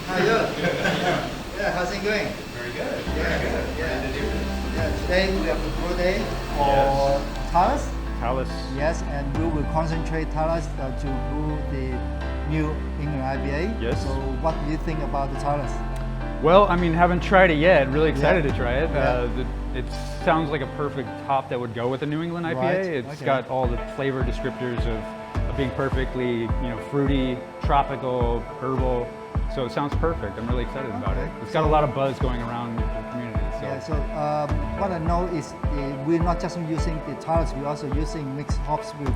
How are you? Yeah, how's it going? Very good. Yeah, Very good. yeah. Ready to do this. Yeah, today we have a brew day for Talus. Talus. Yes, and we will concentrate Talus to brew the new England IPA. Yes. So what do you think about the Talus? Well, I mean, haven't tried it yet. Really excited to try it. Yeah. It sounds like a perfect hop that would go with a New England IPA. Right. It's Okay. got all the flavor descriptors of being perfectly, fruity, tropical, herbal. So it sounds perfect. I'm really excited about it. It's got a lot of buzz going around the community. So. Yeah, so what I know is we're not just using the Talus, we're also using mixed hops with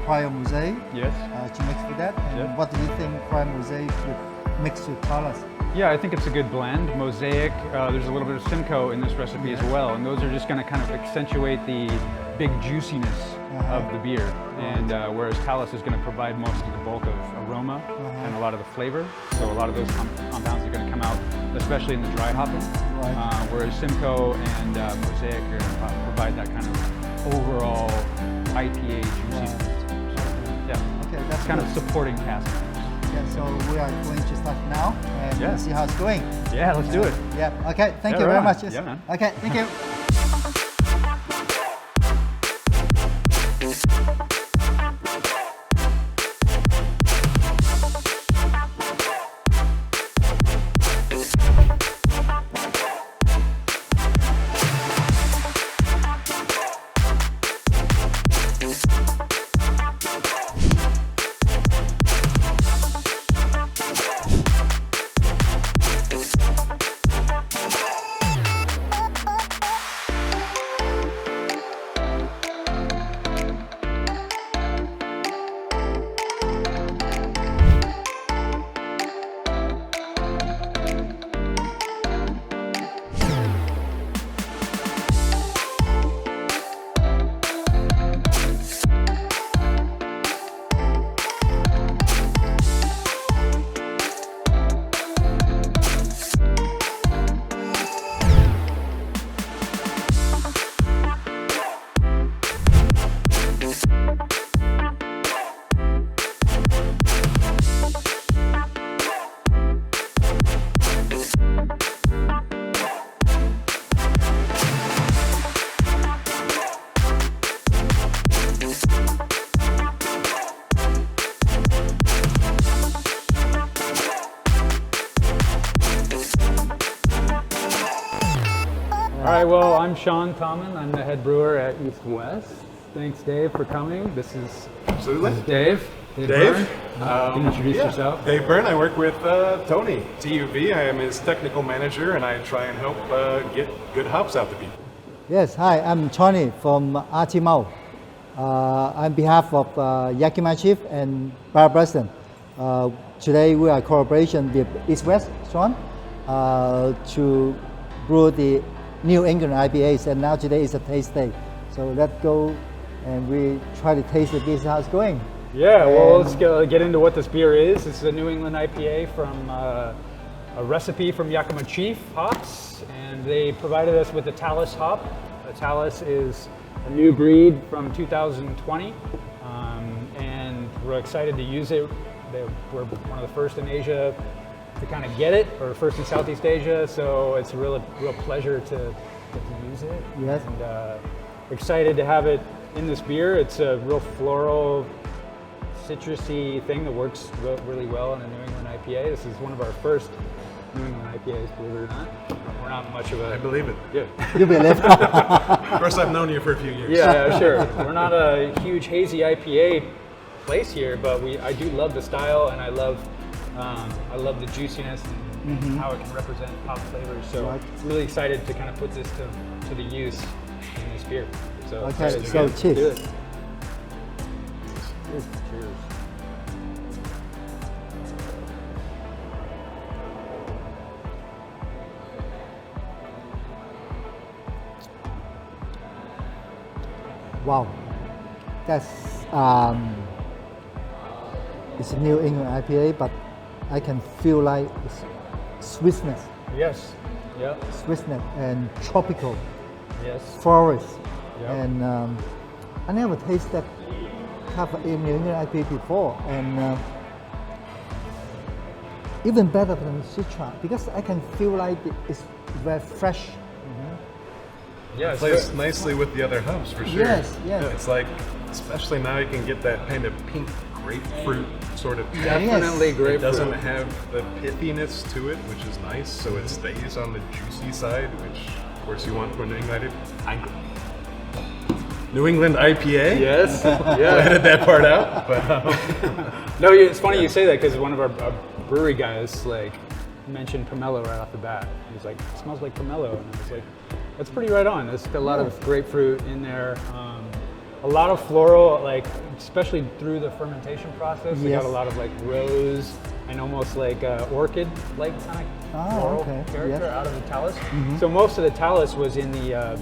prior mosaic Yes. to mix with that. And Yeah. what do you think prior mosaic should mix with Talus? Yeah, I think it's a good blend. Mosaic, there's a little bit of Simcoe in this recipe as well, and those are just going to kind of accentuate the big juiciness of the beer. And whereas Talus is going to provide most of the bulk of aroma and a lot of the flavor, so a lot of those compounds are going to come out, especially in the dry hopping. Right. Whereas Simcoe and Mosaic are going to provide that kind of overall IPA juiciness. So, yeah, Okay, that's kind good. of supporting cast. Yeah, so we are going to start now and see how it's going. Yeah, let's do it. Yeah, okay, thank you right very on. much. Yeah, man. Okay, thank you. All right, well, I'm Sean Tomlin. I'm the head brewer at East and West. Thanks, Dave, for coming. This is Dave. Dave? Byrne. Can you introduce Yeah. yourself? Dave Byrne. I work with Tony, TUV. I am his technical manager, and I try and help get good hops out to people. Yes, hi, I'm Tony from ArtiMalt. On behalf of Yakima Chief and Barret Burston. Today we are collaboration with East West, Sean, to brew the New England IPAs, and now today is a taste day. So let's go and we try to taste the beer, how it's going. Yeah, well, let's get into what this beer is. This is a New England IPA from a recipe from Yakima Chief hops, and they provided us with the Talus hop. The Talus is a new breed from 2020, and we're excited to use it. We're one of the first in Asia to kind of get it, or first in Southeast Asia, so it's a real pleasure to get to use it. Yes. And excited to have it in this beer. It's a real floral, citrusy thing that works really well in a New England IPA. This is one of our first New England IPAs, believe it or not. We're not much of a... I believe it. Yeah. You believe? Of course, I've known you for a few years. Yeah, sure. We're not a huge hazy IPA place here, but I do love the style, and I love the juiciness and how it can represent hop flavors. So Right. really excited to kind of put this to the use in this beer. So Okay, excited to so do cheers. it. Cheers. Wow, that's it's a New England IPA, but I can feel like it's sweetness, Yes. Yep. sweetness and tropical Yes. forest, Yep. and I never tasted that type of New England IPA before, and even better than Citra because I can feel like it's very fresh. Yeah, It plays nicely with the other hops for sure. Yes, yes. It's like, especially now you can get that kind of pink grapefruit sort of taste. definitely It grapefruit. doesn't have the pithiness to it, which is nice, so it stays on the juicy side, which of course you want for New England IPA. Yes. I Yeah. edited that part out, but No, it's funny you say that because one of our brewery guys like mentioned pomelo right off the bat. He's like, it smells like pomelo, and I was like, that's pretty right on. There's a lot of grapefruit in there. A lot of floral, like especially through the fermentation process. We got Yes. a lot of like rose and almost like orchid-like kind of floral character yes. out of the Talus. So most of the Talus was in the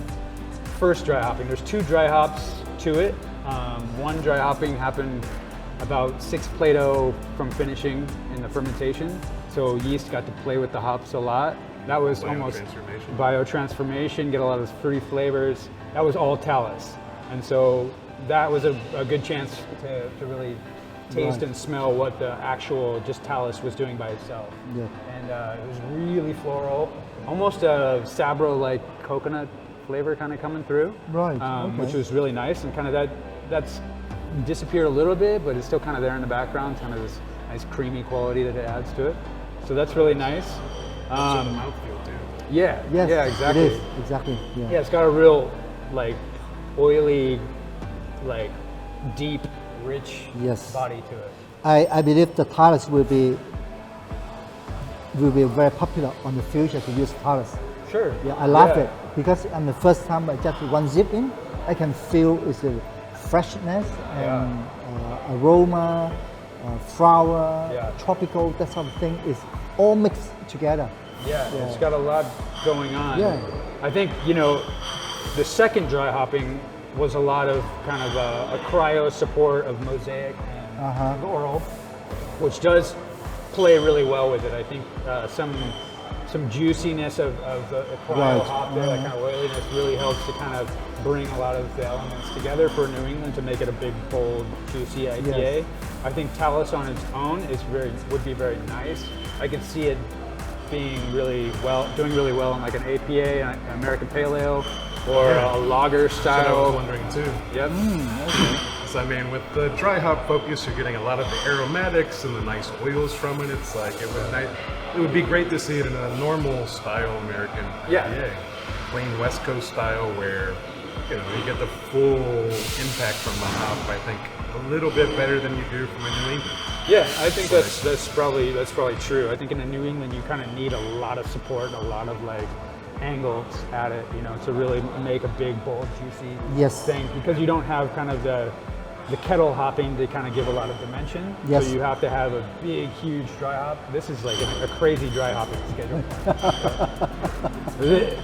first dry hopping. There's 2 dry hops to it. One dry hopping happened about 6 Plato from finishing in the fermentation. So yeast got to play with the hops a lot. That was almost biotransformation, get a lot of fruity flavors. That was all Talus. And so that was a good chance to really taste and smell what the actual just Talus was doing by itself. Yeah. And it was really floral, almost a Sabro-like coconut flavor kind of coming through. Right, Which okay. was really nice, and kind of that's disappeared a little bit, but it's still kind of there in the background, kind of this nice creamy quality that it adds to it. So that's really nice. the mouthfeel too. Yeah, Yes, yeah, exactly. It is. Exactly. Yeah. Yeah, it's got a real like oily, like deep, rich Yes. body to it. I believe the Talus will be very popular on the future to use Talus. Sure. Yeah, I love it because on the first time I just one zip in, I can feel it's a freshness and aroma, flower, tropical, that sort of thing is all mixed together. Yeah, it's got a lot going on. Yeah. I think, the second dry hopping was a lot of kind of a cryo support of mosaic and laurel, which does play really well with it. I think some juiciness of the cryo hop there, that kind of oiliness really helps to kind of bring a lot of the elements together for New England to make it a big, bold, juicy IPA. Yes. I think Talus on its own would be very nice. I could see it doing really well in like an APA, an American Pale Ale, or a lager That's what I was style. wondering too. Yep. So I mean, with the dry hop focus, you're getting a lot of the aromatics and the nice oils from it. It's like it would be great to see it in a normal style American IPA, plain West Coast style, where you get the full impact from the hop. I think a little bit better than you do from a New England. Yeah, I think that's probably true. I think in a New England you kind of need a lot of support, a lot of like angles at it, to really make a big, bold, juicy thing, because you don't have kind of the kettle hopping to kind of give a lot of dimension. Yes. So you have to have a big, huge dry hop. This is like a crazy dry hopping schedule,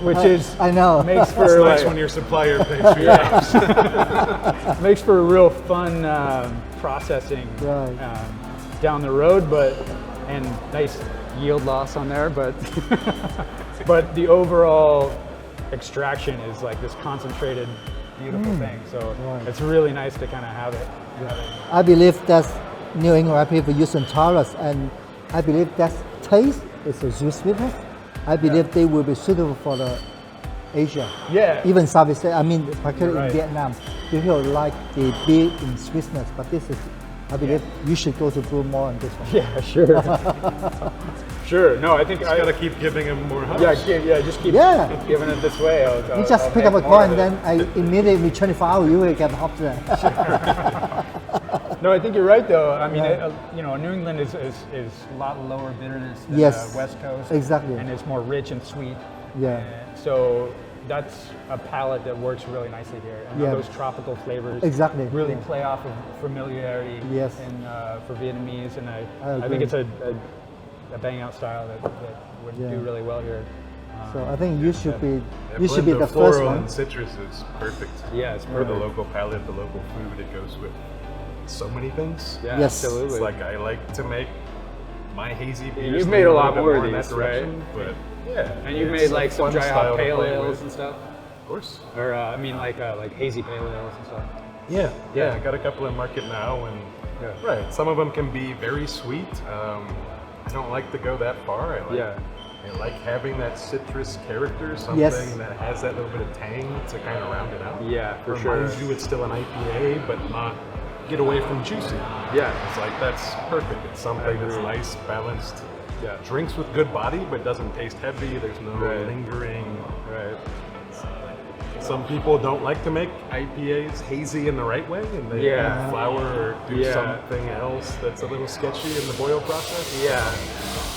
which is I know. makes for It's nice like, when your supplier pays for your hops. makes for a real fun processing down the road, and nice yield loss on there, but but the overall extraction is like this concentrated, beautiful thing. So it's really nice to kind of have it. I believe that's New England people using Talus, and I believe that taste is a sweetness. I believe they will be suitable for the Asia. Yeah. Even Southeast Asia, I mean, particularly Right. in Vietnam, people like the beer in sweetness, but this is, I believe you should go to Brew more on this one. Yeah, sure. Sure. No, I think Just gotta keep giving them more hops. just keep Yeah. giving it this way. You just pick up a coin, then I immediately 24 hours you will get hops there. No, I think you're right though. I mean, New England is a lot lower bitterness than Yes. the West Coast. Exactly. And it's more rich and sweet. Yeah. And so that's a palate that works really nicely here. And Yeah. those tropical flavors Exactly. really Yeah. play off of familiarity Yes. for Vietnamese. And I agree. think it's a bang out style that would do really well here. So I think you should be That you should be blend the of first floral one. and citrus is perfect. Yeah, it's For the perfect. local palate, the local food, it goes with so many things. Yeah, Yes. absolutely. It's like I like to make my hazy beers. You've made a lot bit more of in that these, direction, right? But yeah. And you've it's made a like some fun dry style hop to pale play ales with. and stuff, Of course. or like hazy pale ales and stuff. Yeah. I got a couple in market now, and right, some of them can be very sweet. I don't like to go that far. I like having that citrus character, something that has that little bit of tang to kind of round it out. Yeah, for sure. Reminds you it's still an IPA, but not get away from juicy. Yeah. It's like, that's perfect. It's something that's nice, balanced. Yeah. Drinks with good body, but doesn't taste heavy. There's no lingering. Right. Some people don't like to make IPAs hazy in the right way, and they add flour or do something else that's a little sketchy in the boil process.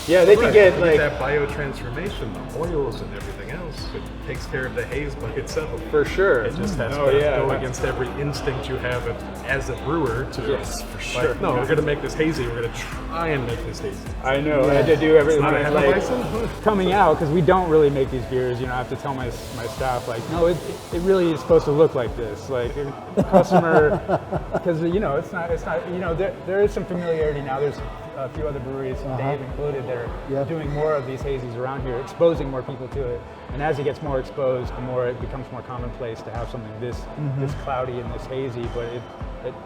Yeah, they can get like that biotransformation, the oils and everything else. It takes care of the haze by itself. For sure. It just has to go against every instinct you have as a brewer to. Yes, for sure. Like, no, we're going to make this hazy. We're going to try and make this hazy. I know. I had to do everything like coming out because we don't really make these beers. You know, I have to tell my staff like, no, it really is supposed to look like this. Like customer, because you know, it's not. You know, there is some familiarity now. There's a few other breweries, Dave included, that are doing more of these hazies around here, exposing more people to it. And as it gets more exposed, the more it becomes more commonplace to have something this cloudy and this hazy. But it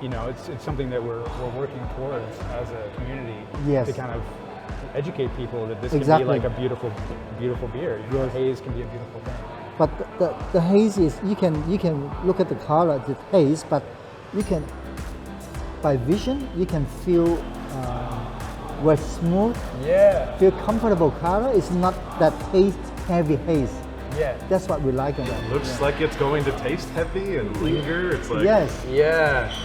you know, it's something that we're working towards as a community to kind of educate people that this can be like a beautiful beer. You know, haze can be a beautiful thing. But the haze is, you can look at the color, the haze, but you can, by vision, you can feel very smooth, feel comfortable color. It's not that heavy haze. Yeah. That's what we like about it. Looks like it's going to taste heavy and linger. It's like,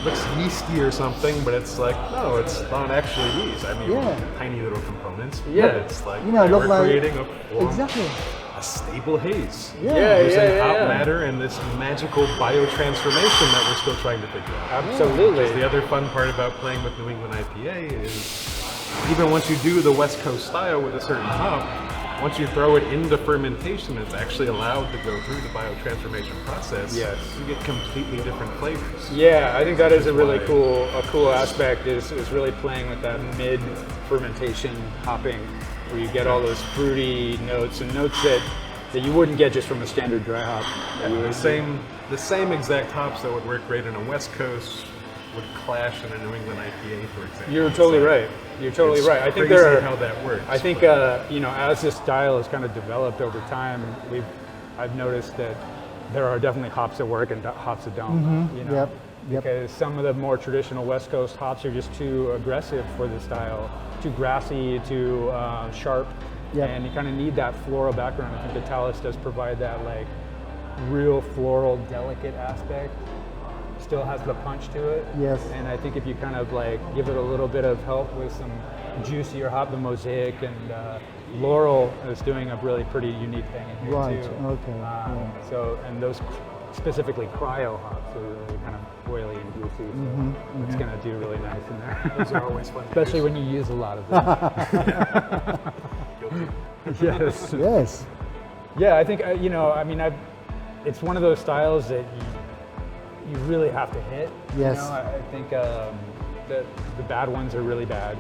looks yeasty or something, but it's like, no, it's not actually yeast. I mean, tiny little components. But it's like, you know, look we're like, creating a stable haze. Using hop matter and this magical biotransformation that we're still trying to figure out. Absolutely. The other fun part about playing with New England IPA is even once you do the West Coast style with a certain hop, once you throw it into fermentation, it's actually allowed to go through the biotransformation process. Yes. You get completely different flavors. Yeah, I think that is a really cool aspect is really playing with that mid fermentation hopping, where you get all those fruity notes and notes that you wouldn't get just from a standard dry hop. The same exact hops that would work great in a West Coast would clash in a New England IPA, for example. You're totally right. You're totally right. I think how that works. I think you know, as this style has kind of developed over time, I've noticed that there are definitely hops that work and hops that don't. You know, because some of the more traditional West Coast hops are just too aggressive for the style, too grassy, too sharp, and you kind of need that floral background. I think the Talus does provide that like real floral, delicate aspect. Still has the punch to it. Yes. And I think if you kind of like give it a little bit of help with some juicier hop, the Mosaic and Laurel is doing a really pretty unique thing in here too. Okay. So, and those specifically cryo hops are really kind of oily and juicy. So it's going to do really nice in there. Those are always fun. Especially when you use a lot of them. Yes. Yes. Yeah, I think you know. I mean, it's one of those styles that you really have to hit. Yes. You know, I think the bad ones are really bad,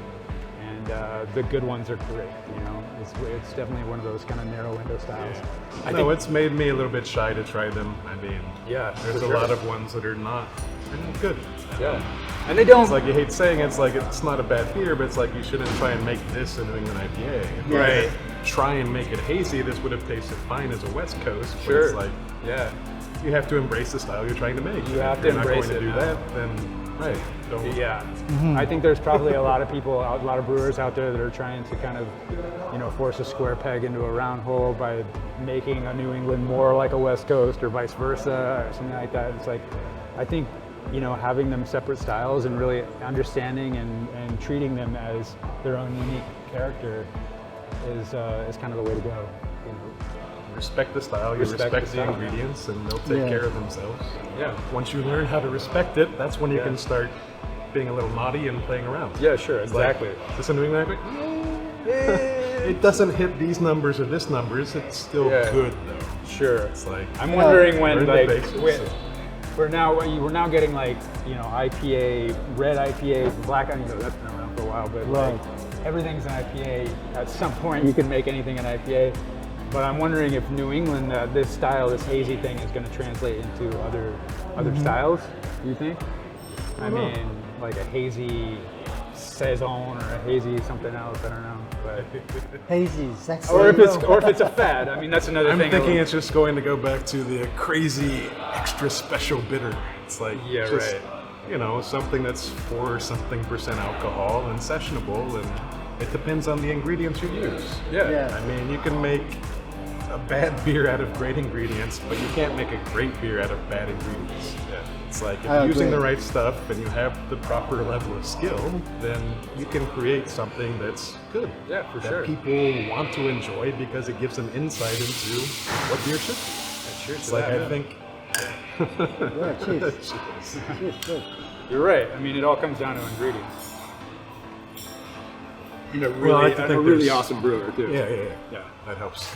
and the good ones are great. You know, it's definitely one of those kind of narrow window styles. I think it's made me a little bit shy to try them. I mean, there's a lot of ones that are not good. Yeah. And they don't. It's like, you hate saying it's like it's not a bad beer, but it's like you shouldn't try and make this a New England IPA. If you try and make it hazy, this would have tasted fine as a West Coast. But it's like, you have to embrace the style you're trying to make. You have to embrace it. If you're not going to do that, then don't. Yeah. I think there's probably a lot of people, a lot of brewers out there that are trying to kind of, you know, force a square peg into a round hole by making a New England more like a West Coast or vice versa or something like that. It's like, I think, you know, having them separate styles and really understanding and treating them as their own unique character is kind of the way to go. You know? Respect the style, you respect the ingredients, and they'll take care of themselves. Yeah. Once you learn how to respect it, that's when you can start being a little naughty and playing around. Yeah, sure, exactly. Like, this is New England it doesn't hit these numbers or this numbers, it's still good though. Sure. It's like, I'm wondering when like we're now getting like, you know, IPA, red IPA, black IPA, you know, that's been around for a while, but like everything's an IPA. At some point you can make anything an IPA. But I'm wondering if New England, this style, this hazy thing is going to translate into other styles, do you think? I mean, like a hazy saison or a hazy something else. I don't know. But Hazy, sexy. or if it's a fad. I mean, that's another I'm thing. thinking it's just going to go back to the crazy, extra special bitter. It's like Yeah, just, right. you know, something that's 4-something percent alcohol and sessionable, and it depends on the ingredients you use. Yeah. I mean, you can make a bad beer out of great ingredients, but you can't make a great beer out of bad ingredients. It's like if I you're using agree. the right stuff and you have the proper level of skill, then you can create something that's good. Yeah, for that sure. people want to enjoy because it gives them insight into what beer should be. Cheers It's to like that, I think. Yeah, cheers. Cheers. Cheers, good. You're right. I mean, it all comes down to ingredients. You're a Well, I really, think a really there's- awesome brewer too. Yeah. That helps.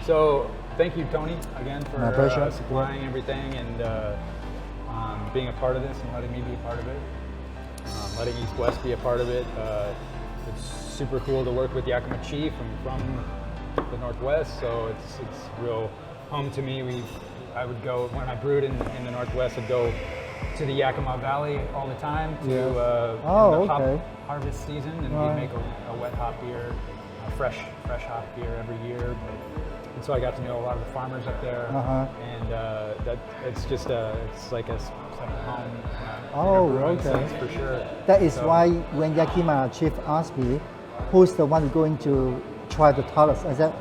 So thank you, Tony, again for My pleasure. supplying everything and being a part of this and letting me be a part of it, letting East West be a part of it. It's super cool to work with Yakima Chief. I'm from the Northwest, so it's real home to me. I would go when I brewed in the Northwest. I'd go to the Yakima Valley all the time to Yeah. in the Oh, hop okay. harvest season, and Right. we make a wet hop beer, a fresh hop beer every year. And so I got to know a lot of the farmers up there, and that it's just it's like a second home. Oh, in a brewing okay. sense, for sure. That is So- why when Yakima chief asked me, who's the one going to try the Talus, I said,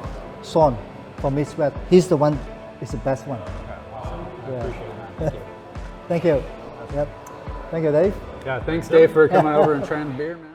Sean from East West. He's the one, is the best one. Okay, awesome. I Yeah. appreciate that. Thank you. Thank you. Yep. Thank you, Dave. Yeah, thanks, Dave, for coming over and trying the beer, man.